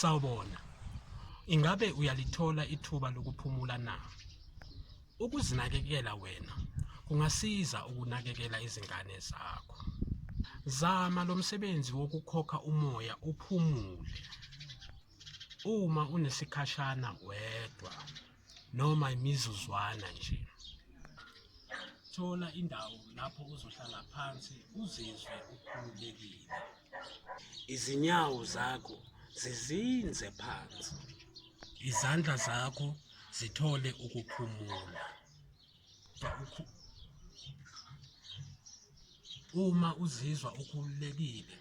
Sawubona. Ingabe uyalithola ithuba lokuphumula na? Ukuzinakekela wena kungasiza ukunakekela izingane zakho. Zama lo msebenzi wokukhokha umoya uphumule. Uma unesikhashana wedwa noma imizuzwana nje, thola indawo lapho uzohlala phansi uzizwe ukhululekile. Izinyawo zakho zizinze phansi. Izandla zakho zithole ukuphumula. Uma uzizwa ukhululekile,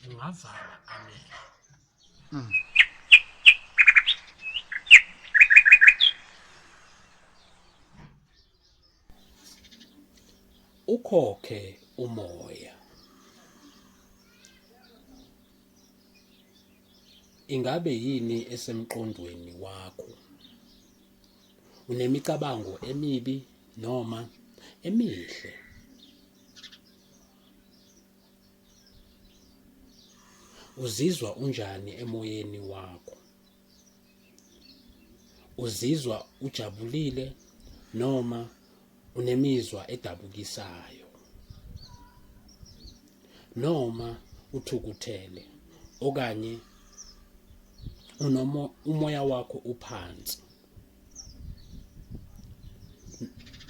ungavala amehlo. Ukhokhe umoya. Ingabe yini esemqondweni wakho? Unemicabango emibi noma emihle? Uzizwa unjani emoyeni wakho? Uzizwa ujabulile noma unemizwa edabukisayo? Noma uthukuthele okanye umoya wakho uphansi?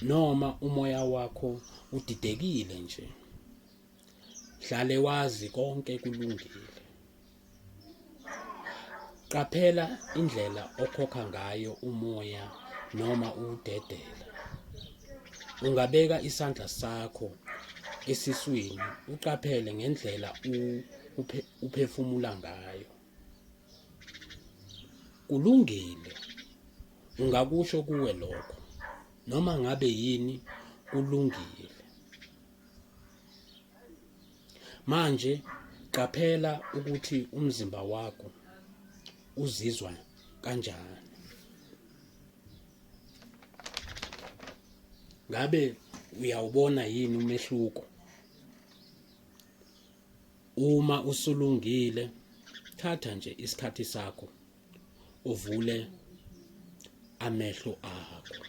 Noma umoya wakho udidekile nje? Hlale wazi konke kulungile. Qaphela indlela okhokha ngayo umoya noma udedela. Ungabeka isandla sakho esiswini uqaphele ngendlela uphefumula ngayo. Kulungile. Ungakusho kuwe lokho noma ngabe yini kulungile. Manje qaphela ukuthi umzimba wakho uzizwa kanjani. Ngabe uyawubona yini umehluko? Uma usulungile, thatha nje isikhathi sakho uvule amehlo akho.